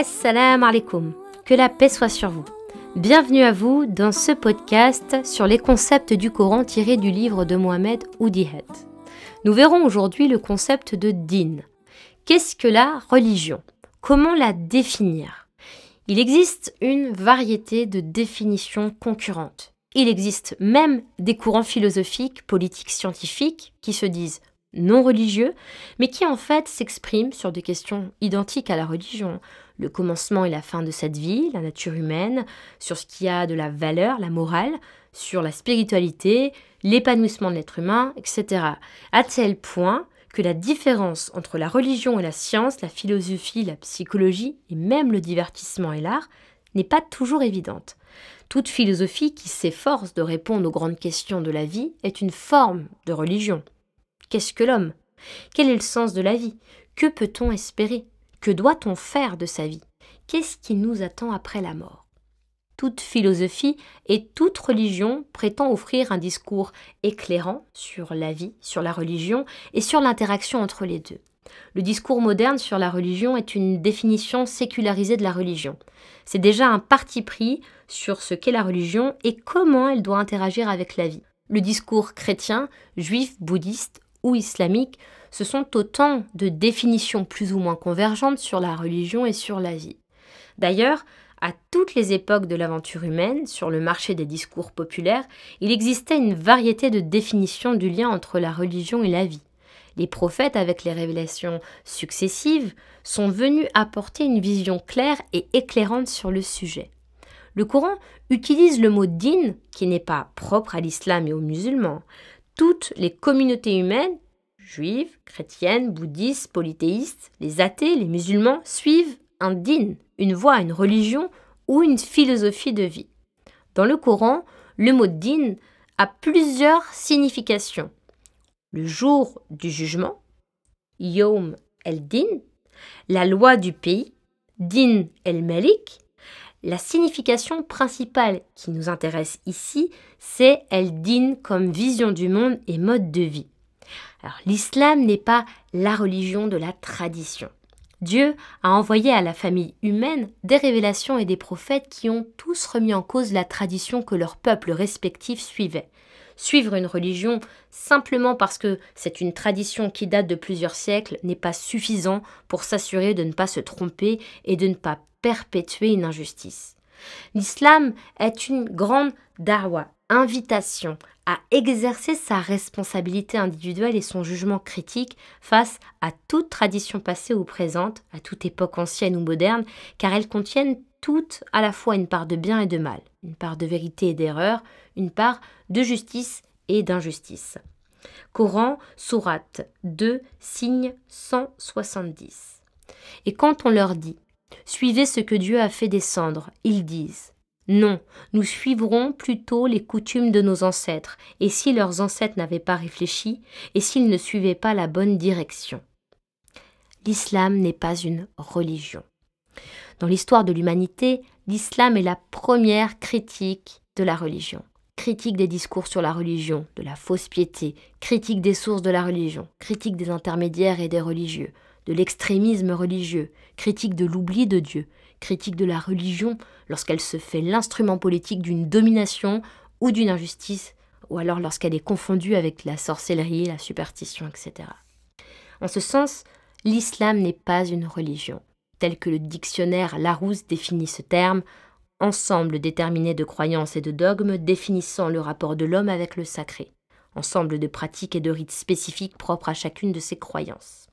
Assalamu alaikum, que la paix soit sur vous. Bienvenue à vous dans ce podcast sur les concepts du Coran tirés du livre de Mohamed Oudihet. Nous verrons aujourd'hui le concept de din. Qu'est-ce que la religion? Comment la définir? Il existe une variété de définitions concurrentes. Il existe même des courants philosophiques, politiques, scientifiques qui se disent non religieux, mais qui en fait s'expriment sur des questions identiques à la religion. Le commencement et la fin de cette vie, la nature humaine, sur ce qui a de la valeur, la morale, sur la spiritualité, l'épanouissement de l'être humain, etc. À tel point que la différence entre la religion et la science, la philosophie, la psychologie et même le divertissement et l'art n'est pas toujours évidente. Toute philosophie qui s'efforce de répondre aux grandes questions de la vie est une forme de religion. Qu'est-ce que l'homme? Quel est le sens de la vie? Que peut-on espérer? Que doit-on faire de sa vie? Qu'est-ce qui nous attend après la mort? Toute philosophie et toute religion prétend offrir un discours éclairant sur la vie, sur la religion et sur l'interaction entre les deux. Le discours moderne sur la religion est une définition sécularisée de la religion. C'est déjà un parti pris sur ce qu'est la religion et comment elle doit interagir avec la vie. Le discours chrétien, juif, bouddhiste ou islamique, ce sont autant de définitions plus ou moins convergentes sur la religion et sur la vie. D'ailleurs, à toutes les époques de l'aventure humaine, sur le marché des discours populaires, il existait une variété de définitions du lien entre la religion et la vie. Les prophètes, avec les révélations successives, sont venus apporter une vision claire et éclairante sur le sujet. Le Coran utilise le mot din, qui n'est pas propre à l'islam et aux musulmans. Toutes les communautés humaines, juives, chrétiennes, bouddhistes, polythéistes, les athées, les musulmans, suivent un din, une voie, une religion ou une philosophie de vie. Dans le Coran, le mot din a plusieurs significations. Le jour du jugement, Yawm el-Din, la loi du pays, Din el-Malik. La signification principale qui nous intéresse ici, c'est el-Din comme vision du monde et mode de vie. Alors, l'islam n'est pas la religion de la tradition. Dieu a envoyé à la famille humaine des révélations et des prophètes qui ont tous remis en cause la tradition que leurs peuples respectifs suivaient. Suivre une religion simplement parce que c'est une tradition qui date de plusieurs siècles n'est pas suffisant pour s'assurer de ne pas se tromper et de ne pas perpétuer une injustice. L'islam est une grande da'wa, invitation à exercer sa responsabilité individuelle et son jugement critique face à toute tradition passée ou présente, à toute époque ancienne ou moderne, car elles contiennent toutes à la fois une part de bien et de mal, une part de vérité et d'erreur, une part de justice et d'injustice. Coran, sourate 2, signe 170. Et quand on leur dit « Suivez ce que Dieu a fait descendre », ils disent « Non, nous suivrons plutôt les coutumes de nos ancêtres, et si leurs ancêtres n'avaient pas réfléchi, et s'ils ne suivaient pas la bonne direction. » L'islam n'est pas une religion. Dans l'histoire de l'humanité, l'islam est la première critique de la religion. Critique des discours sur la religion, de la fausse piété, critique des sources de la religion, critique des intermédiaires et des religieux, de l'extrémisme religieux, critique de l'oubli de Dieu, critique de la religion lorsqu'elle se fait l'instrument politique d'une domination ou d'une injustice, ou alors lorsqu'elle est confondue avec la sorcellerie, la superstition, etc. En ce sens, l'islam n'est pas une religion, tel que le dictionnaire Larousse définit ce terme, ensemble déterminé de croyances et de dogmes définissant le rapport de l'homme avec le sacré, ensemble de pratiques et de rites spécifiques propres à chacune de ces croyances.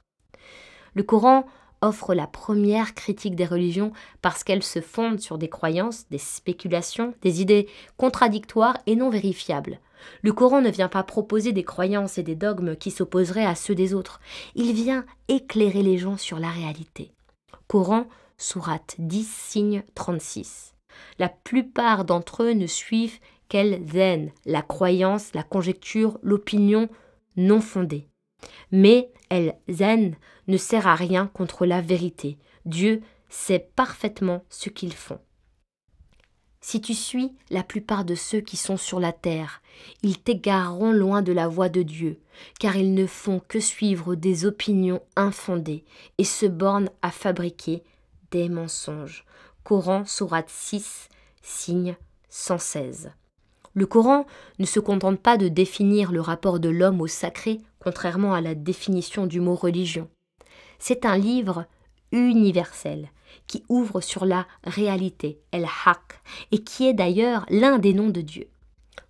Le Coran offre la première critique des religions parce qu'elle se fonde sur des croyances, des spéculations, des idées contradictoires et non vérifiables. Le Coran ne vient pas proposer des croyances et des dogmes qui s'opposeraient à ceux des autres. Il vient éclairer les gens sur la réalité. Coran, sourate 10, signe 36. La plupart d'entre eux ne suivent qu'el-zen, la croyance, la conjecture, l'opinion non fondée. Mais el-zen ne sert à rien contre la vérité. Dieu sait parfaitement ce qu'ils font. Si tu suis la plupart de ceux qui sont sur la terre, ils t'égareront loin de la voie de Dieu, car ils ne font que suivre des opinions infondées et se bornent à fabriquer des mensonges. Coran, sourate 6, signe 116. Le Coran ne se contente pas de définir le rapport de l'homme au sacré, contrairement à la définition du mot religion. C'est un livre universel qui ouvre sur la réalité, el-Haq, et qui est d'ailleurs l'un des noms de Dieu.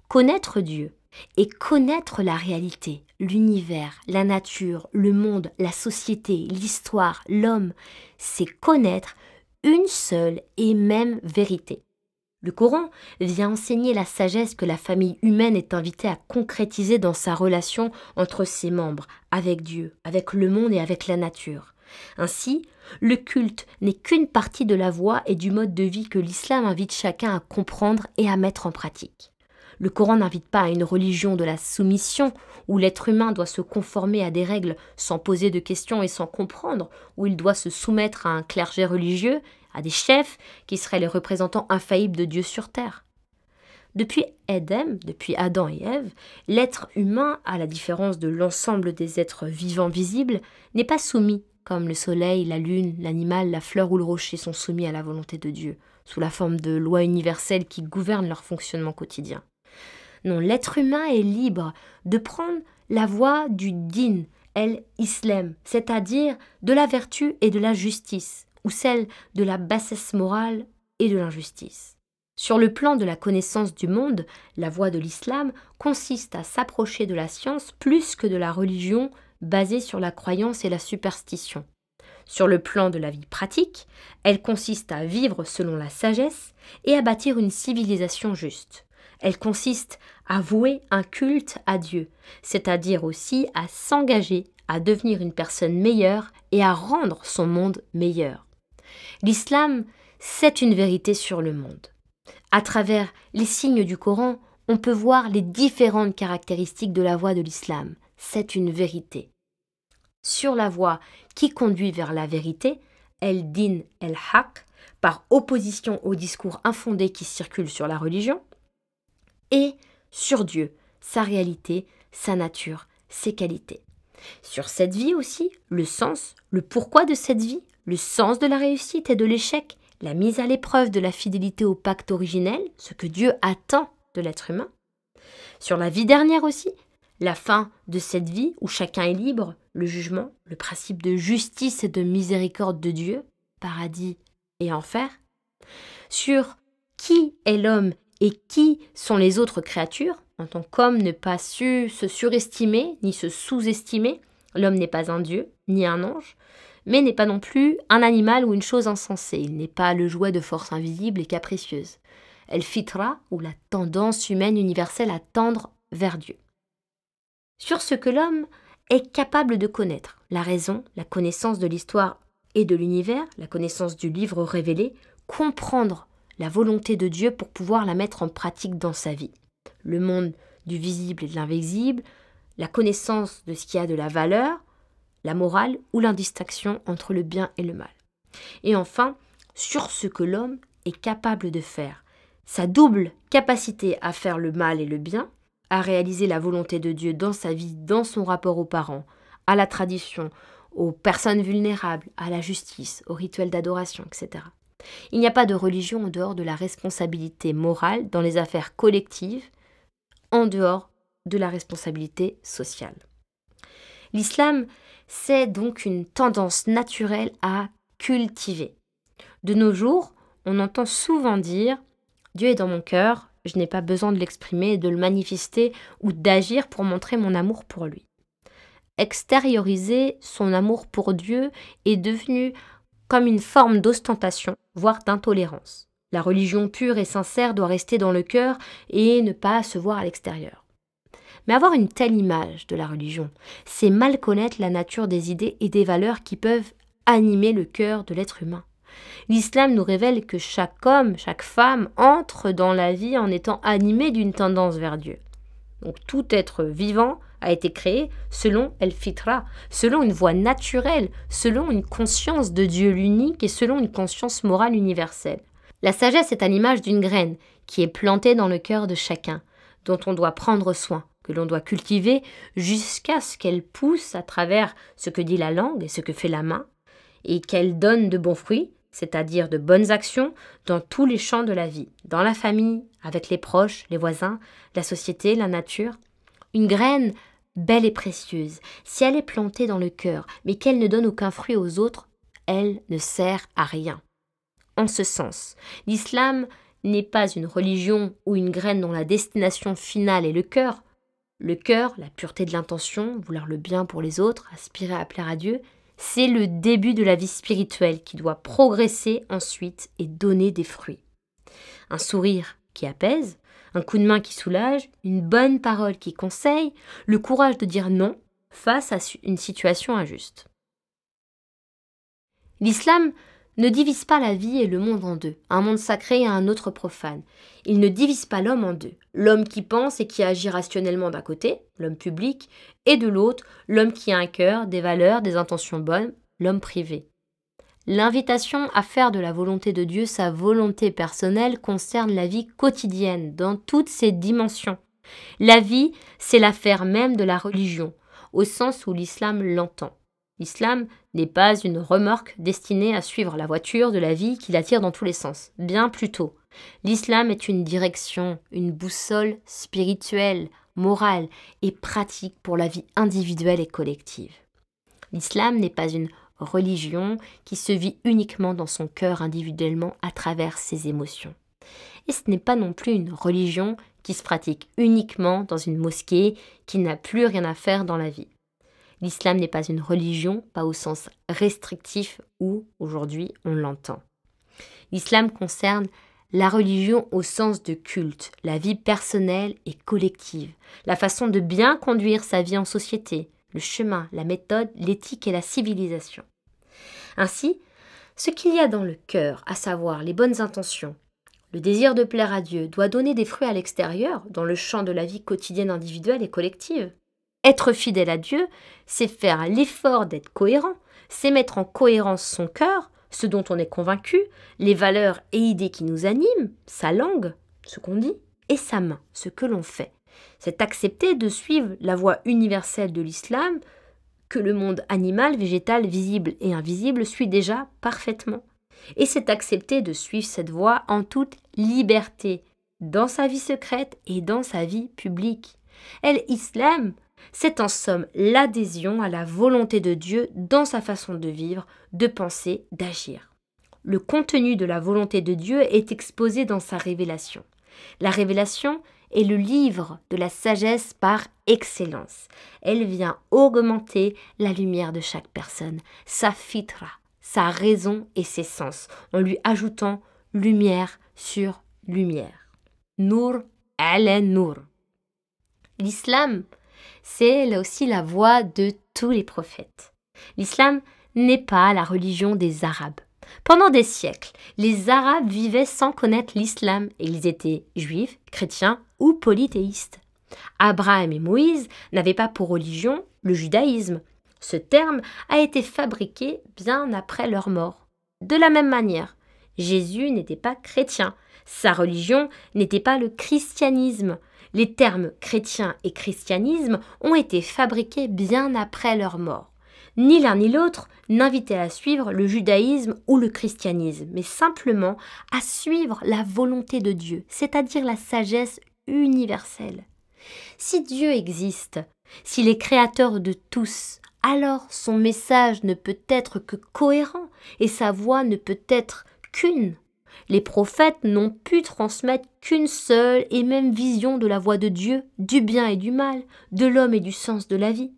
Connaître Dieu et connaître la réalité, l'univers, la nature, le monde, la société, l'histoire, l'homme, c'est connaître une seule et même vérité. Le Coran vient enseigner la sagesse que la famille humaine est invitée à concrétiser dans sa relation entre ses membres, avec Dieu, avec le monde et avec la nature. Ainsi, le culte n'est qu'une partie de la voie et du mode de vie que l'islam invite chacun à comprendre et à mettre en pratique. Le Coran n'invite pas à une religion de la soumission où l'être humain doit se conformer à des règles sans poser de questions et sans comprendre, où il doit se soumettre à un clergé religieux, à des chefs qui seraient les représentants infaillibles de Dieu sur terre. Depuis Adam et Ève, l'être humain, à la différence de l'ensemble des êtres vivants visibles, n'est pas soumis, comme le soleil, la lune, l'animal, la fleur ou le rocher sont soumis à la volonté de Dieu, sous la forme de lois universelles qui gouvernent leur fonctionnement quotidien. Non, l'être humain est libre de prendre la voie du din, el-islam, c'est-à-dire de la vertu et de la justice, ou celle de la bassesse morale et de l'injustice. Sur le plan de la connaissance du monde, la voie de l'islam consiste à s'approcher de la science plus que de la religion basée sur la croyance et la superstition. Sur le plan de la vie pratique, elle consiste à vivre selon la sagesse et à bâtir une civilisation juste. Elle consiste à vouer un culte à Dieu, c'est-à-dire aussi à s'engager à devenir une personne meilleure et à rendre son monde meilleur. L'islam, c'est une vérité sur le monde. À travers les signes du Coran, on peut voir les différentes caractéristiques de la voie de l'islam. C'est une vérité. Sur la voie qui conduit vers la vérité, el-din, el-haq, par opposition au discours infondé qui circule sur la religion, et sur Dieu, sa réalité, sa nature, ses qualités. Sur cette vie aussi, le sens, le pourquoi de cette vie, le sens de la réussite et de l'échec, la mise à l'épreuve de la fidélité au pacte originel, ce que Dieu attend de l'être humain. Sur la vie dernière aussi, la fin de cette vie où chacun est libre, le jugement, le principe de justice et de miséricorde de Dieu, paradis et enfer. Sur qui est l'homme et qui sont les autres créatures, en tant qu'homme ne pas se surestimer ni se sous-estimer, l'homme n'est pas un dieu ni un ange, mais n'est pas non plus un animal ou une chose insensée, il n'est pas le jouet de forces invisibles et capricieuses. El-fitra, ou la tendance humaine universelle à tendre vers Dieu. Sur ce que l'homme est capable de connaître, la raison, la connaissance de l'histoire et de l'univers, la connaissance du livre révélé, comprendre la volonté de Dieu pour pouvoir la mettre en pratique dans sa vie. Le monde du visible et de l'invisible, la connaissance de ce qui a de la valeur, la morale ou l'indistinction entre le bien et le mal. Et enfin, sur ce que l'homme est capable de faire, sa double capacité à faire le mal et le bien, à réaliser la volonté de Dieu dans sa vie, dans son rapport aux parents, à la tradition, aux personnes vulnérables, à la justice, aux rituels d'adoration, etc. Il n'y a pas de religion en dehors de la responsabilité morale dans les affaires collectives, en dehors de la responsabilité sociale. L'islam, c'est donc une tendance naturelle à cultiver. De nos jours, on entend souvent dire « Dieu est dans mon cœur, je n'ai pas besoin de l'exprimer, de le manifester ou d'agir pour montrer mon amour pour lui. » Extérioriser son amour pour Dieu est devenu comme une forme d'ostentation, voire d'intolérance. La religion pure et sincère doit rester dans le cœur et ne pas se voir à l'extérieur. Mais avoir une telle image de la religion, c'est mal connaître la nature des idées et des valeurs qui peuvent animer le cœur de l'être humain. L'islam nous révèle que chaque homme, chaque femme entre dans la vie en étant animé d'une tendance vers Dieu. Donc tout être vivant a été créé selon el-fitra, selon une voie naturelle, selon une conscience de Dieu l'unique et selon une conscience morale universelle. La sagesse est à l'image d'une graine qui est plantée dans le cœur de chacun, dont on doit prendre soin, que l'on doit cultiver jusqu'à ce qu'elle pousse à travers ce que dit la langue et ce que fait la main, et qu'elle donne de bons fruits, c'est-à-dire de bonnes actions dans tous les champs de la vie, dans la famille, avec les proches, les voisins, la société, la nature. Une graine belle et précieuse, si elle est plantée dans le cœur, mais qu'elle ne donne aucun fruit aux autres, elle ne sert à rien. En ce sens, l'islam n'est pas une religion ou une graine dont la destination finale est le cœur. Le cœur, la pureté de l'intention, vouloir le bien pour les autres, aspirer à plaire à Dieu, c'est le début de la vie spirituelle qui doit progresser ensuite et donner des fruits. Un sourire qui apaise, un coup de main qui soulage, une bonne parole qui conseille, le courage de dire non face à une situation injuste. L'islam ne divise pas la vie et le monde en deux, un monde sacré et un autre profane. Il ne divise pas l'homme en deux, l'homme qui pense et qui agit rationnellement d'un côté, l'homme public, et de l'autre, l'homme qui a un cœur, des valeurs, des intentions bonnes, l'homme privé. L'invitation à faire de la volonté de Dieu sa volonté personnelle concerne la vie quotidienne, dans toutes ses dimensions. La vie, c'est l'affaire même de la religion, au sens où l'islam l'entend. L'islam n'est pas une remorque destinée à suivre la voiture de la vie qui l'attire dans tous les sens, bien plutôt. L'islam est une direction, une boussole spirituelle, morale et pratique pour la vie individuelle et collective. L'islam n'est pas une religion qui se vit uniquement dans son cœur individuellement à travers ses émotions. Et ce n'est pas non plus une religion qui se pratique uniquement dans une mosquée qui n'a plus rien à faire dans la vie. L'islam n'est pas une religion, pas au sens restrictif où, aujourd'hui, on l'entend. L'islam concerne la religion au sens de culte, la vie personnelle et collective, la façon de bien conduire sa vie en société, le chemin, la méthode, l'éthique et la civilisation. Ainsi, ce qu'il y a dans le cœur, à savoir les bonnes intentions, le désir de plaire à Dieu, doit donner des fruits à l'extérieur, dans le champ de la vie quotidienne individuelle et collective. Être fidèle à Dieu, c'est faire l'effort d'être cohérent, c'est mettre en cohérence son cœur, ce dont on est convaincu, les valeurs et idées qui nous animent, sa langue, ce qu'on dit, et sa main, ce que l'on fait. C'est accepter de suivre la voie universelle de l'islam que le monde animal, végétal, visible et invisible suit déjà parfaitement. Et c'est accepter de suivre cette voie en toute liberté, dans sa vie secrète et dans sa vie publique. L'islam, c'est en somme l'adhésion à la volonté de Dieu dans sa façon de vivre, de penser, d'agir. Le contenu de la volonté de Dieu est exposé dans sa révélation. La révélation est le livre de la sagesse par excellence. Elle vient augmenter la lumière de chaque personne, sa fitra, sa raison et ses sens, en lui ajoutant lumière sur lumière. Nour ala nour. L'islam, c'est là aussi la voie de tous les prophètes. L'islam n'est pas la religion des Arabes. Pendant des siècles, les Arabes vivaient sans connaître l'islam et ils étaient juifs, chrétiens ou polythéistes. Abraham et Moïse n'avaient pas pour religion le judaïsme. Ce terme a été fabriqué bien après leur mort. De la même manière, Jésus n'était pas chrétien. Sa religion n'était pas le christianisme. Les termes chrétien et christianisme ont été fabriqués bien après leur mort. Ni l'un ni l'autre n'invitait à suivre le judaïsme ou le christianisme, mais simplement à suivre la volonté de Dieu, c'est-à-dire la sagesse universelle. Si Dieu existe, s'il est créateur de tous, alors son message ne peut être que cohérent et sa voix ne peut être qu'une. Les prophètes n'ont pu transmettre qu'une seule et même vision de la voix de Dieu, du bien et du mal, de l'homme et du sens de la vie.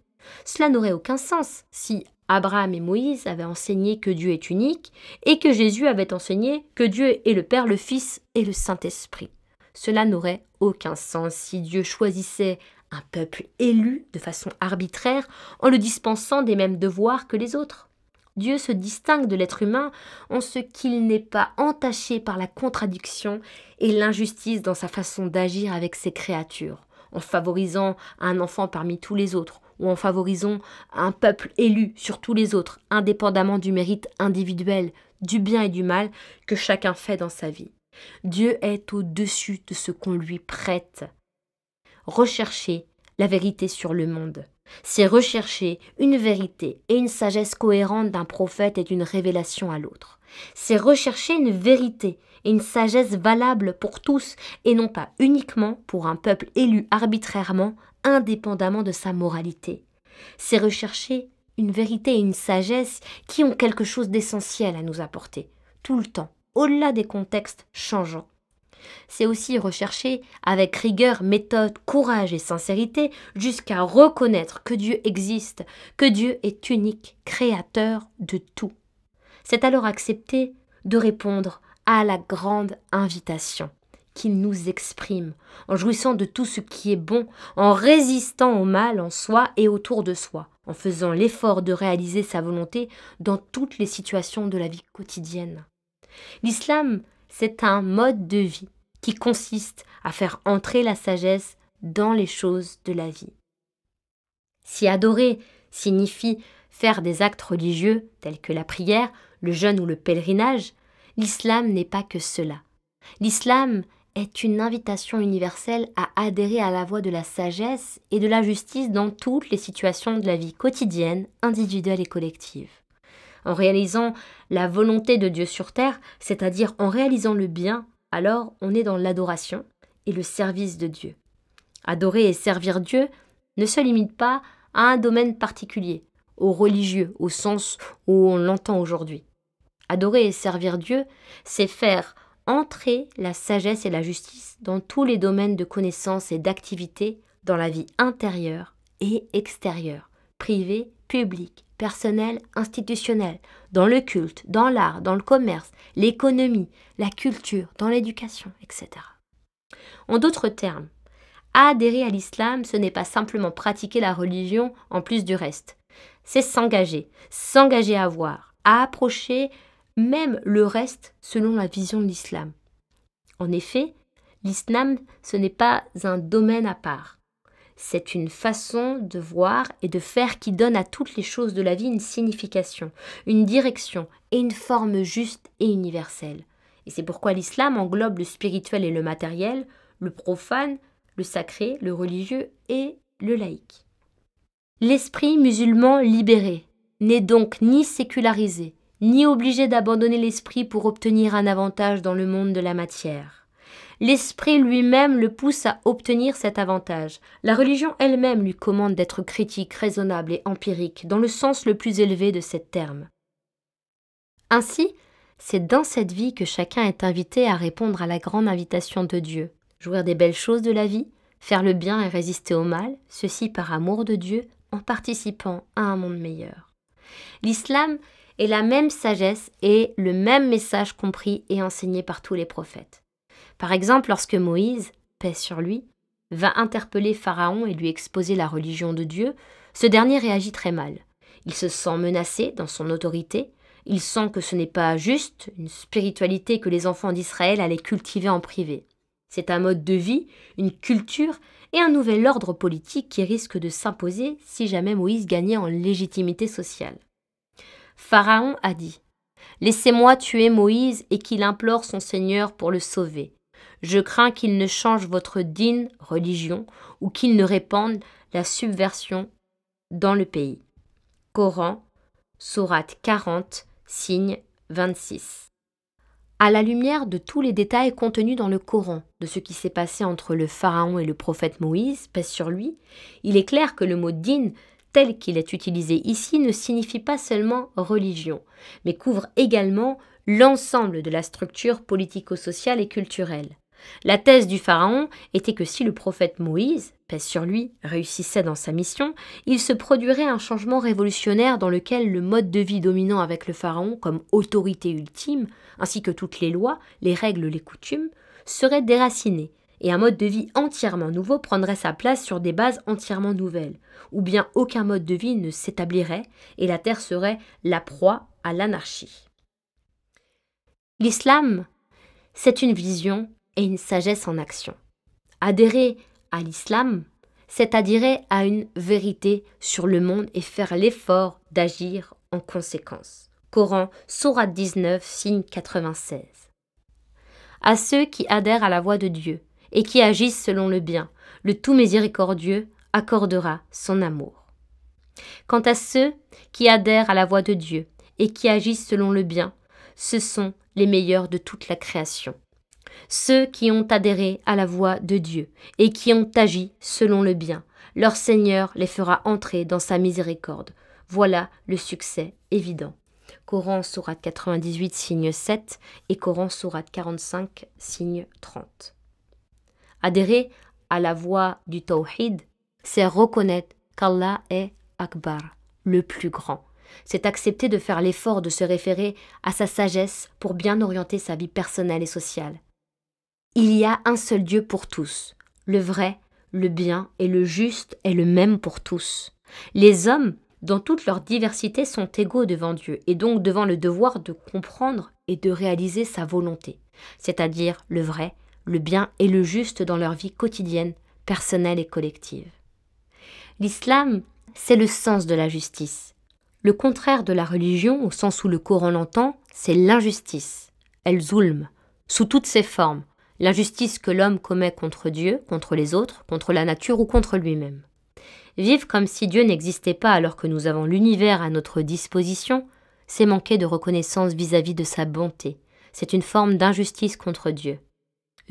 Cela n'aurait aucun sens si Abraham et Moïse avaient enseigné que Dieu est unique et que Jésus avait enseigné que Dieu est le Père, le Fils et le Saint-Esprit. Cela n'aurait aucun sens si Dieu choisissait un peuple élu de façon arbitraire en le dispensant des mêmes devoirs que les autres. Dieu se distingue de l'être humain en ce qu'il n'est pas entaché par la contradiction et l'injustice dans sa façon d'agir avec ses créatures, en favorisant un enfant parmi tous les autres, ou en favorisant un peuple élu sur tous les autres, indépendamment du mérite individuel, du bien et du mal que chacun fait dans sa vie. Dieu est au-dessus de ce qu'on lui prête. Recherchez la vérité sur le monde. C'est rechercher une vérité et une sagesse cohérente d'un prophète et d'une révélation à l'autre. C'est rechercher une vérité et une sagesse valable pour tous et non pas uniquement pour un peuple élu arbitrairement, indépendamment de sa moralité. C'est rechercher une vérité et une sagesse qui ont quelque chose d'essentiel à nous apporter, tout le temps, au-delà des contextes changeants. C'est aussi rechercher avec rigueur, méthode, courage et sincérité jusqu'à reconnaître que Dieu existe, que Dieu est unique, créateur de tout. C'est alors accepter de répondre à la grande invitation qu'il nous exprime, en jouissant de tout ce qui est bon, en résistant au mal en soi et autour de soi, en faisant l'effort de réaliser sa volonté dans toutes les situations de la vie quotidienne. L'islam, c'est un mode de vie qui consiste à faire entrer la sagesse dans les choses de la vie. Si adorer signifie faire des actes religieux tels que la prière, le jeûne ou le pèlerinage, l'islam n'est pas que cela. L'islam est une invitation universelle à adhérer à la voie de la sagesse et de la justice dans toutes les situations de la vie quotidienne, individuelle et collective. En réalisant la volonté de Dieu sur terre, c'est-à-dire en réalisant le bien, alors on est dans l'adoration et le service de Dieu. Adorer et servir Dieu ne se limite pas à un domaine particulier, au religieux, au sens où on l'entend aujourd'hui. Adorer et servir Dieu, c'est faire entrer la sagesse et la justice dans tous les domaines de connaissance et d'activité dans la vie intérieure et extérieure, privée, publique, personnelle, institutionnelle, dans le culte, dans l'art, dans le commerce, l'économie, la culture, dans l'éducation, etc. En d'autres termes, adhérer à l'islam, ce n'est pas simplement pratiquer la religion en plus du reste. C'est s'engager à voir, à approcher même le reste selon la vision de l'islam. En effet, l'islam, ce n'est pas un domaine à part. C'est une façon de voir et de faire qui donne à toutes les choses de la vie une signification, une direction et une forme juste et universelle. Et c'est pourquoi l'islam englobe le spirituel et le matériel, le profane, le sacré, le religieux et le laïque. L'esprit musulman libéré n'est donc ni sécularisé, ni obligé d'abandonner l'esprit pour obtenir un avantage dans le monde de la matière. L'esprit lui-même le pousse à obtenir cet avantage. La religion elle-même lui commande d'être critique, raisonnable et empirique, dans le sens le plus élevé de ces termes. Ainsi, c'est dans cette vie que chacun est invité à répondre à la grande invitation de Dieu, jouir des belles choses de la vie, faire le bien et résister au mal, ceci par amour de Dieu, en participant à un monde meilleur. L'islam est la même sagesse et le même message compris et enseigné par tous les prophètes. Par exemple, lorsque Moïse, paix sur lui, va interpeller Pharaon et lui exposer la religion de Dieu, ce dernier réagit très mal. Il se sent menacé dans son autorité, il sent que ce n'est pas juste une spiritualité que les enfants d'Israël allaient cultiver en privé. C'est un mode de vie, une culture et un nouvel ordre politique qui risque de s'imposer si jamais Moïse gagnait en légitimité sociale. Pharaon a dit « Laissez-moi tuer Moïse et qu'il implore son Seigneur pour le sauver. Je crains qu'il ne change votre digne religion ou qu'il ne répande la subversion dans le pays. » Coran, sourate 40, signe 26. À la lumière de tous les détails contenus dans le Coran de ce qui s'est passé entre le Pharaon et le prophète Moïse, paix sur lui, il est clair que le mot « din » tel qu'il est utilisé ici ne signifie pas seulement religion, mais couvre également l'ensemble de la structure politico-sociale et culturelle. La thèse du pharaon était que si le prophète Moïse, paix sur lui, réussissait dans sa mission, il se produirait un changement révolutionnaire dans lequel le mode de vie dominant avec le pharaon comme autorité ultime, ainsi que toutes les lois, les règles, les coutumes, serait déraciné, et un mode de vie entièrement nouveau prendrait sa place sur des bases entièrement nouvelles, ou bien aucun mode de vie ne s'établirait et la terre serait la proie à l'anarchie. L'islam, c'est une vision et une sagesse en action. Adhérer à l'islam, c'est adhérer à une vérité sur le monde et faire l'effort d'agir en conséquence. Coran, sourate 19, signe 96. À ceux qui adhèrent à la voie de Dieu et qui agissent selon le bien, le tout miséricordieux accordera son amour. Quant à ceux qui adhèrent à la voie de Dieu et qui agissent selon le bien, ce sont les meilleurs de toute la création. Ceux qui ont adhéré à la voie de Dieu et qui ont agi selon le bien, leur Seigneur les fera entrer dans sa miséricorde. Voilà le succès évident. Coran sourate 98, signe 7 et Coran sourate 45, signe 30. Adhérer à la voie du Tawhid, c'est reconnaître qu'Allah est Akbar, le plus grand. C'est accepter de faire l'effort de se référer à sa sagesse pour bien orienter sa vie personnelle et sociale. Il y a un seul Dieu pour tous. Le vrai, le bien et le juste est le même pour tous. Les hommes, dans toute leur diversité, sont égaux devant Dieu et donc devant le devoir de comprendre et de réaliser sa volonté, c'est-à-dire le vrai, le bien et le juste dans leur vie quotidienne, personnelle et collective. L'islam, c'est le sens de la justice. Le contraire de la religion, au sens où le Coran l'entend, c'est l'injustice, el-zulm, sous toutes ses formes, l'injustice que l'homme commet contre Dieu, contre les autres, contre la nature ou contre lui-même. Vivre comme si Dieu n'existait pas alors que nous avons l'univers à notre disposition, c'est manquer de reconnaissance vis-à-vis de sa bonté. C'est une forme d'injustice contre Dieu.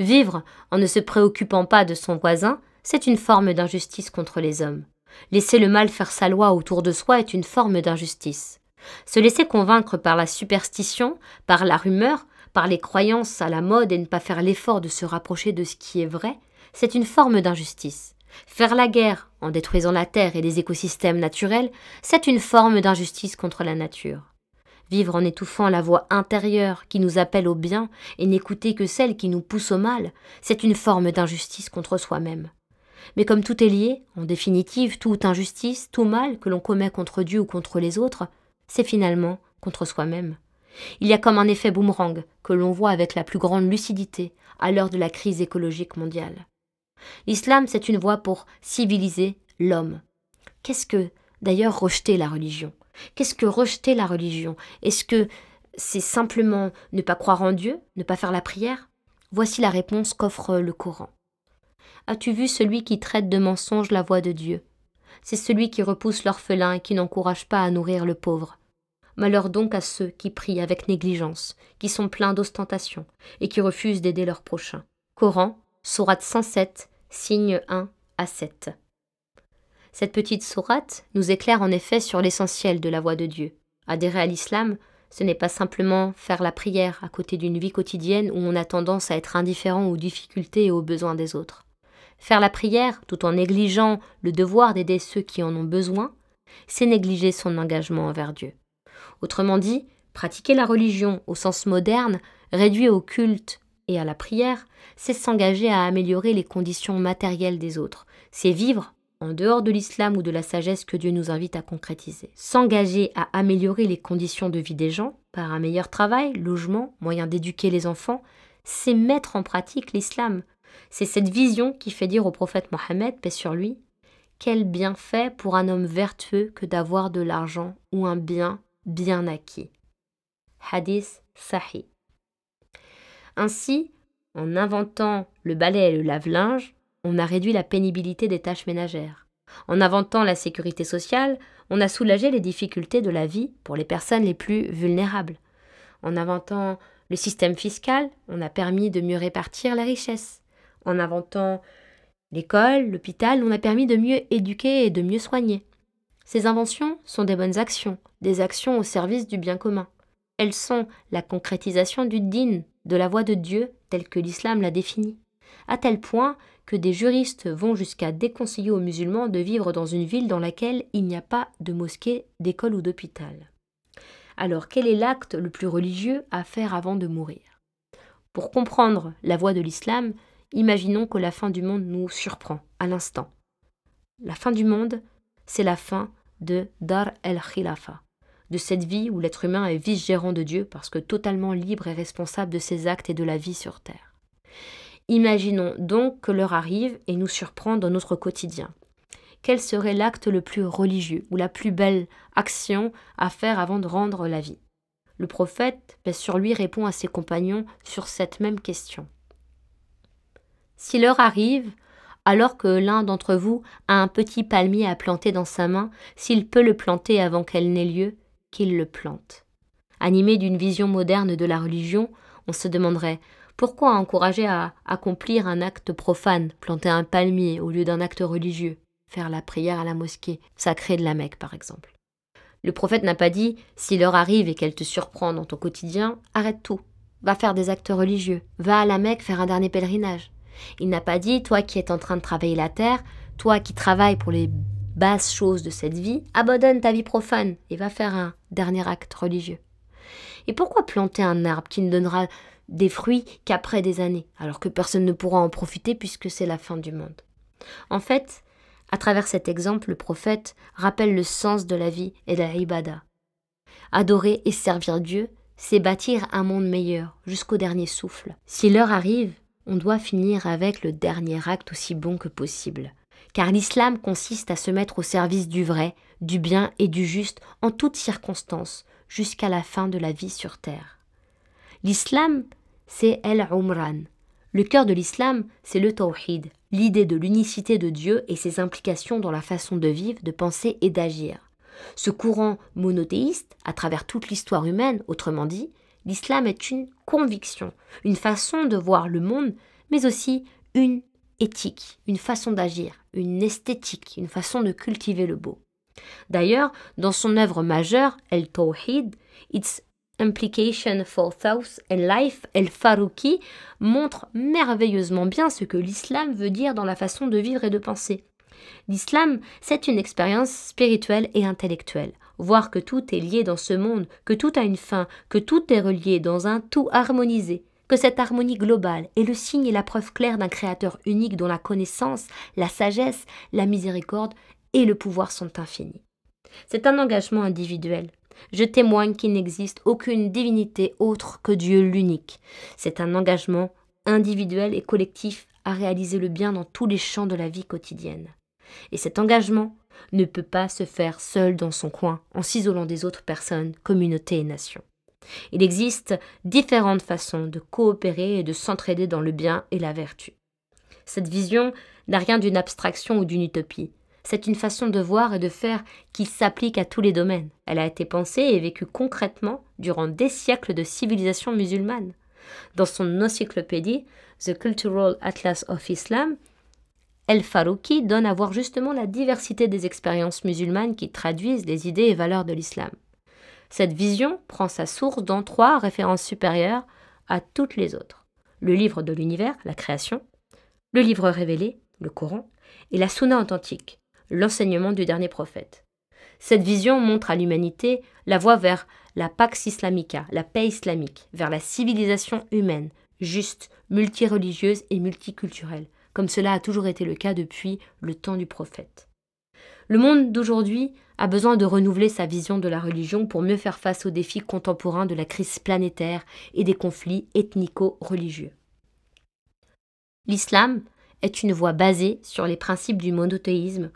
Vivre en ne se préoccupant pas de son voisin, c'est une forme d'injustice contre les hommes. Laisser le mal faire sa loi autour de soi est une forme d'injustice. Se laisser convaincre par la superstition, par la rumeur, par les croyances à la mode et ne pas faire l'effort de se rapprocher de ce qui est vrai, c'est une forme d'injustice. Faire la guerre en détruisant la terre et les écosystèmes naturels, c'est une forme d'injustice contre la nature. Vivre en étouffant la voix intérieure qui nous appelle au bien et n'écouter que celle qui nous pousse au mal, c'est une forme d'injustice contre soi-même. Mais comme tout est lié, en définitive, toute injustice, tout mal que l'on commet contre Dieu ou contre les autres, c'est finalement contre soi-même. Il y a comme un effet boomerang que l'on voit avec la plus grande lucidité à l'heure de la crise écologique mondiale. L'islam, c'est une voie pour civiliser l'homme. Qu'est-ce que, d'ailleurs, rejeter la religion ? Qu'est-ce que rejeter la religion ? Est-ce que c'est simplement ne pas croire en Dieu, ne pas faire la prière ? Voici la réponse qu'offre le Coran. As-tu vu celui qui traite de mensonge la voie de Dieu ? C'est celui qui repousse l'orphelin et qui n'encourage pas à nourrir le pauvre. Malheur donc à ceux qui prient avec négligence, qui sont pleins d'ostentation et qui refusent d'aider leur prochain. Coran, sourate 107, signes 1 à 7. Cette petite sourate nous éclaire en effet sur l'essentiel de la voie de Dieu. Adhérer à l'islam, ce n'est pas simplement faire la prière à côté d'une vie quotidienne où on a tendance à être indifférent aux difficultés et aux besoins des autres. Faire la prière tout en négligeant le devoir d'aider ceux qui en ont besoin, c'est négliger son engagement envers Dieu. Autrement dit, pratiquer la religion au sens moderne, réduit au culte et à la prière, c'est s'engager à améliorer les conditions matérielles des autres. C'est vivre en dehors de l'islam ou de la sagesse que Dieu nous invite à concrétiser. S'engager à améliorer les conditions de vie des gens par un meilleur travail, logement, moyen d'éduquer les enfants, c'est mettre en pratique l'islam. C'est cette vision qui fait dire au prophète Mohammed, paix sur lui, « Quel bienfait pour un homme vertueux que d'avoir de l'argent ou un bien bien acquis. » Hadith Sahih. Ainsi, en inventant le balai et le lave-linge, on a réduit la pénibilité des tâches ménagères. En inventant la sécurité sociale, on a soulagé les difficultés de la vie pour les personnes les plus vulnérables. En inventant le système fiscal, on a permis de mieux répartir la richesse. En inventant l'école, l'hôpital, on a permis de mieux éduquer et de mieux soigner. Ces inventions sont des bonnes actions, des actions au service du bien commun. Elles sont la concrétisation du din, de la voie de Dieu telle que l'islam l'a définie, à tel point que des juristes vont jusqu'à déconseiller aux musulmans de vivre dans une ville dans laquelle il n'y a pas de mosquée, d'école ou d'hôpital. Alors, quel est l'acte le plus religieux à faire avant de mourir ? Pour comprendre la voie de l'islam, imaginons que la fin du monde nous surprend à l'instant. La fin du monde, c'est la fin de Dar el-Khilafa, de cette vie où l'être humain est vice-gérant de Dieu parce que totalement libre et responsable de ses actes et de la vie sur terre. Imaginons donc que l'heure arrive et nous surprend dans notre quotidien. Quel serait l'acte le plus religieux ou la plus belle action à faire avant de rendre la vie ? Le prophète, paix sur lui, répond à ses compagnons sur cette même question. Si l'heure arrive, alors que l'un d'entre vous a un petit palmier à planter dans sa main, s'il peut le planter avant qu'elle n'ait lieu, qu'il le plante. Animé d'une vision moderne de la religion, on se demanderait pourquoi encourager à accomplir un acte profane, planter un palmier au lieu d'un acte religieux, faire la prière à la mosquée, sacrée de la Mecque par exemple. Le prophète n'a pas dit « si l'heure arrive et qu'elle te surprend dans ton quotidien, arrête tout, va faire des actes religieux, va à la Mecque faire un dernier pèlerinage ». Il n'a pas dit « toi qui es en train de travailler la terre, toi qui travailles pour les basses choses de cette vie, abandonne ta vie profane et va faire un dernier acte religieux ». Et pourquoi planter un arbre qui ne donnera des fruits qu'après des années, alors que personne ne pourra en profiter puisque c'est la fin du monde? En fait, à travers cet exemple, le prophète rappelle le sens de la vie et de la ibada. Adorer et servir Dieu, c'est bâtir un monde meilleur jusqu'au dernier souffle. Si l'heure arrive, on doit finir avec le dernier acte aussi bon que possible. Car l'islam consiste à se mettre au service du vrai, du bien et du juste en toutes circonstances, jusqu'à la fin de la vie sur terre. L'islam, c'est el-Umran. Le cœur de l'islam, c'est le tawhid, l'idée de l'unicité de Dieu et ses implications dans la façon de vivre, de penser et d'agir. Ce courant monothéiste, à travers toute l'histoire humaine, autrement dit, l'islam est une conviction, une façon de voir le monde, mais aussi une éthique, une façon d'agir, une esthétique, une façon de cultiver le beau. D'ailleurs, dans son œuvre majeure, El-Tawhid, Its Implication for Thought and Life, El-Farouki montre merveilleusement bien ce que l'islam veut dire dans la façon de vivre et de penser. L'islam, c'est une expérience spirituelle et intellectuelle. Voir que tout est lié dans ce monde, que tout a une fin, que tout est relié dans un tout harmonisé, que cette harmonie globale est le signe et la preuve claire d'un créateur unique dont la connaissance, la sagesse, la miséricorde et le pouvoir sont infinis. C'est un engagement individuel. Je témoigne qu'il n'existe aucune divinité autre que Dieu l'unique. C'est un engagement individuel et collectif à réaliser le bien dans tous les champs de la vie quotidienne. Et cet engagement ne peut pas se faire seul dans son coin, en s'isolant des autres personnes, communautés et nations. Il existe différentes façons de coopérer et de s'entraider dans le bien et la vertu. Cette vision n'a rien d'une abstraction ou d'une utopie. C'est une façon de voir et de faire qui s'applique à tous les domaines. Elle a été pensée et vécue concrètement durant des siècles de civilisation musulmane. Dans son encyclopédie, The Cultural Atlas of Islam, El-Farouki donne à voir justement la diversité des expériences musulmanes qui traduisent les idées et valeurs de l'islam. Cette vision prend sa source dans 3 références supérieures à toutes les autres. Le livre de l'univers, la création, le livre révélé, le Coran, et la Sunna authentique, l'enseignement du dernier prophète. Cette vision montre à l'humanité la voie vers la Pax Islamica, la paix islamique, vers la civilisation humaine, juste, multireligieuse et multiculturelle, comme cela a toujours été le cas depuis le temps du prophète. Le monde d'aujourd'hui a besoin de renouveler sa vision de la religion pour mieux faire face aux défis contemporains de la crise planétaire et des conflits ethnico-religieux. L'islam est une voie basée sur les principes du monothéisme.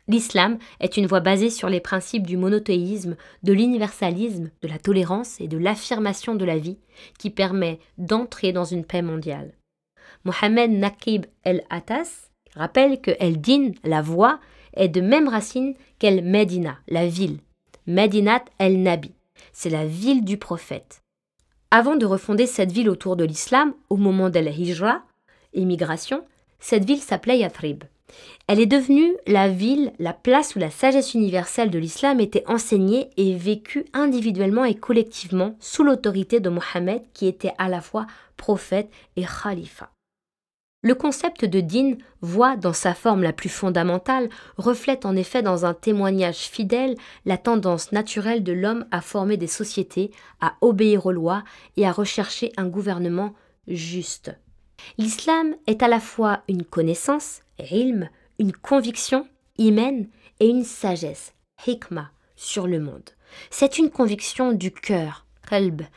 L'islam est une voie basée sur les principes du monothéisme, de l'universalisme, de la tolérance et de l'affirmation de la vie qui permet d'entrer dans une paix mondiale. Mohamed Naqib el-Attas rappelle que El-Din, la voie, est de même racine qu'El-Medina, la ville. Medinat el-Nabi, c'est la ville du prophète. Avant de refonder cette ville autour de l'islam, au moment de la Hijra, émigration, cette ville s'appelait Yathrib. Elle est devenue la ville, la place où la sagesse universelle de l'islam était enseignée et vécue individuellement et collectivement sous l'autorité de Mohammed qui était à la fois prophète et khalifa. Le concept de din, voie dans sa forme la plus fondamentale, reflète en effet dans un témoignage fidèle la tendance naturelle de l'homme à former des sociétés, à obéir aux lois et à rechercher un gouvernement juste. L'islam est à la fois une connaissance, ilm, une conviction, iman, et une sagesse, hikma, sur le monde. C'est une conviction du cœur, qalb,